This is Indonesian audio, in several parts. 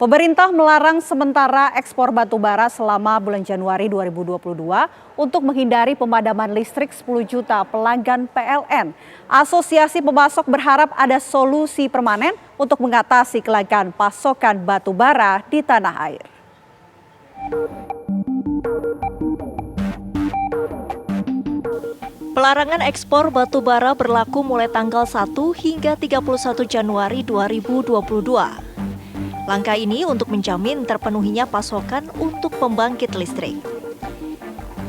Pemerintah melarang sementara ekspor batu bara selama bulan Januari 2022 untuk menghindari pemadaman listrik 10 juta pelanggan PLN. Asosiasi Pemasok berharap ada solusi permanen untuk mengatasi kelangkaan pasokan batu bara di tanah air. Pelarangan ekspor batu bara berlaku mulai tanggal 1 hingga 31 Januari 2022. Langkah ini untuk menjamin terpenuhinya pasokan untuk pembangkit listrik.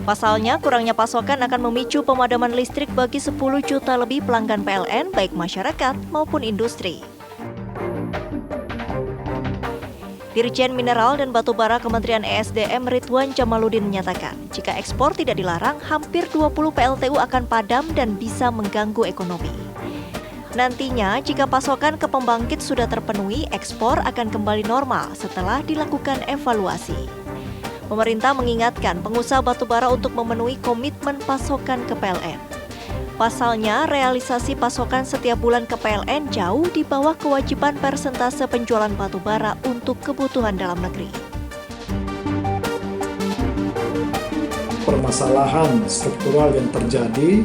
Pasalnya, kurangnya pasokan akan memicu pemadaman listrik bagi 10 juta lebih pelanggan PLN, baik masyarakat maupun industri. Dirjen Mineral dan Batubara Kementerian ESDM Ridwan Jamaluddin menyatakan, jika ekspor tidak dilarang, hampir 20 PLTU akan padam dan bisa mengganggu ekonomi. Nantinya, jika pasokan ke pembangkit sudah terpenuhi, ekspor akan kembali normal setelah dilakukan evaluasi. Pemerintah mengingatkan pengusaha batubara untuk memenuhi komitmen pasokan ke PLN. Pasalnya, realisasi pasokan setiap bulan ke PLN jauh di bawah kewajiban persentase penjualan batubara untuk kebutuhan dalam negeri. Permasalahan struktural yang terjadi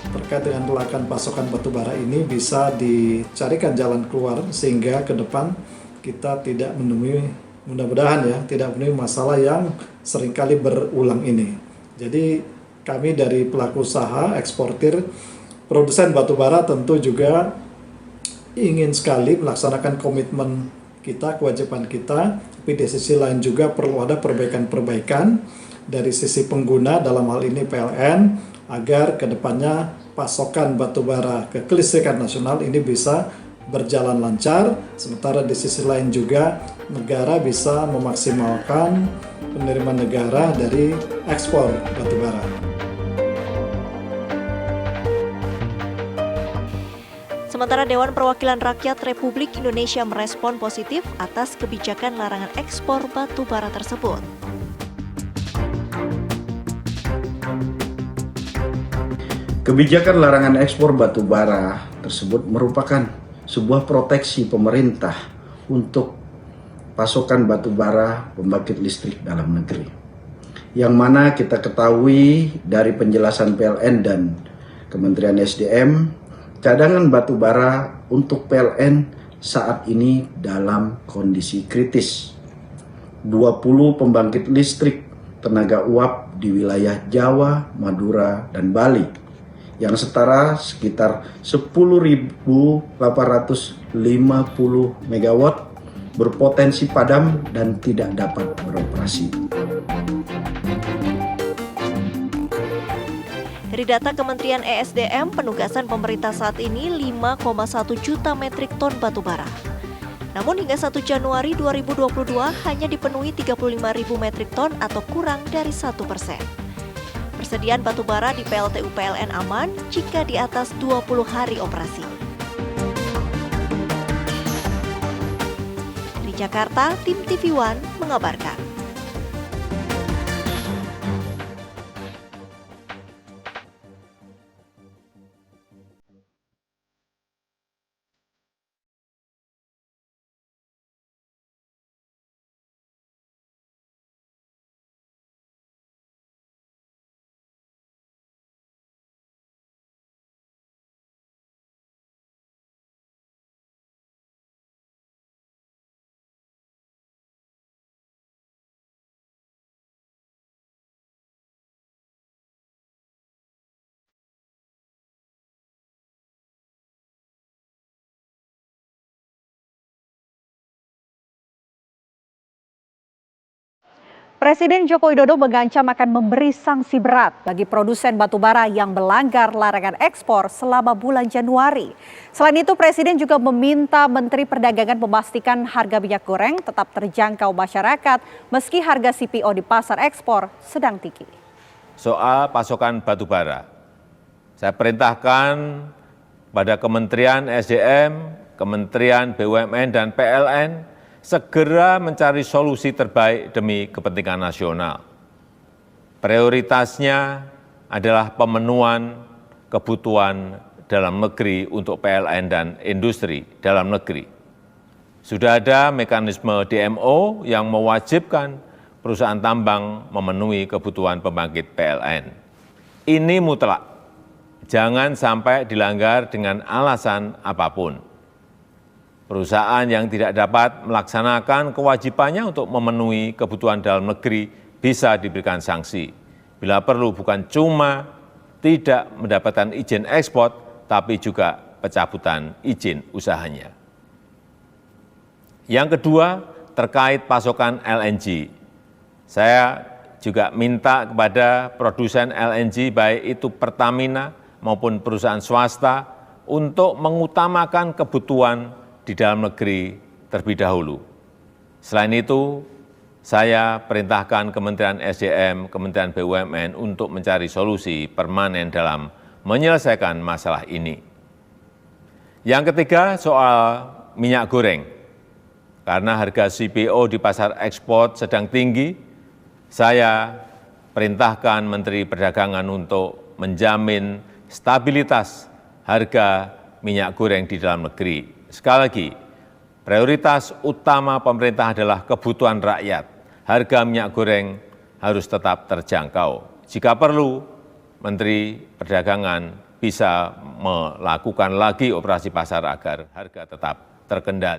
terkait dengan kelangkaan pasokan batubara ini bisa dicarikan jalan keluar sehingga ke depan kita tidak menemui, mudah-mudahan ya, tidak menemui masalah yang seringkali berulang ini. Jadi kami dari pelaku usaha, eksportir, produsen batubara tentu juga ingin sekali melaksanakan komitmen kita, kewajiban kita, tapi di sisi lain juga perlu ada perbaikan-perbaikan dari sisi pengguna, dalam hal ini PLN, agar kedepannya pasokan batubara ke kelistrikan nasional ini bisa berjalan lancar, sementara di sisi lain juga negara bisa memaksimalkan penerimaan negara dari ekspor batubara. Sementara Dewan Perwakilan Rakyat Republik Indonesia merespon positif atas kebijakan larangan ekspor batubara tersebut. Kebijakan larangan ekspor batu bara tersebut merupakan sebuah proteksi pemerintah untuk pasokan batu bara pembangkit listrik dalam negeri. Yang mana kita ketahui dari penjelasan PLN dan Kementerian SDM, cadangan batu bara untuk PLN saat ini dalam kondisi kritis. 20 pembangkit listrik tenaga uap di wilayah Jawa, Madura, dan Bali yang setara sekitar 10.850 MW berpotensi padam dan tidak dapat beroperasi. Dari data Kementerian ESDM, penugasan pemerintah saat ini 5,1 juta metrik ton batubara. Namun hingga 1 Januari 2022 hanya dipenuhi 35.000 metrik ton atau kurang dari 1%. Persediaan batubara di PLTU PLN aman jika di atas 20 hari operasi. Dari Jakarta, tim TV One mengabarkan. Presiden Joko Widodo mengancam akan memberi sanksi berat bagi produsen batubara yang melanggar larangan ekspor selama bulan Januari. Selain itu, Presiden juga meminta Menteri Perdagangan memastikan harga minyak goreng tetap terjangkau masyarakat meski harga CPO di pasar ekspor sedang tinggi. Soal pasokan batubara, saya perintahkan pada Kementerian SDM, Kementerian BUMN, dan PLN segera mencari solusi terbaik demi kepentingan nasional. Prioritasnya adalah pemenuhan kebutuhan dalam negeri untuk PLN dan industri dalam negeri. Sudah ada mekanisme DMO yang mewajibkan perusahaan tambang memenuhi kebutuhan pembangkit PLN. Ini mutlak, jangan sampai dilanggar dengan alasan apapun. Perusahaan yang tidak dapat melaksanakan kewajibannya untuk memenuhi kebutuhan dalam negeri bisa diberikan sanksi. Bila perlu bukan cuma tidak mendapatkan izin ekspor, tapi juga pencabutan izin usahanya. Yang kedua, terkait pasokan LNG. Saya juga minta kepada produsen LNG, baik itu Pertamina maupun perusahaan swasta, untuk mengutamakan kebutuhan di dalam negeri terlebih dahulu. Selain itu, saya perintahkan Kementerian SDM, Kementerian BUMN untuk mencari solusi permanen dalam menyelesaikan masalah ini. Yang ketiga, soal minyak goreng. Karena harga CPO di pasar ekspor sedang tinggi, saya perintahkan Menteri Perdagangan untuk menjamin stabilitas harga minyak goreng di dalam negeri. Sekali lagi, prioritas utama pemerintah adalah kebutuhan rakyat. Harga minyak goreng harus tetap terjangkau. Jika perlu, Menteri Perdagangan bisa melakukan lagi operasi pasar agar harga tetap terkendali.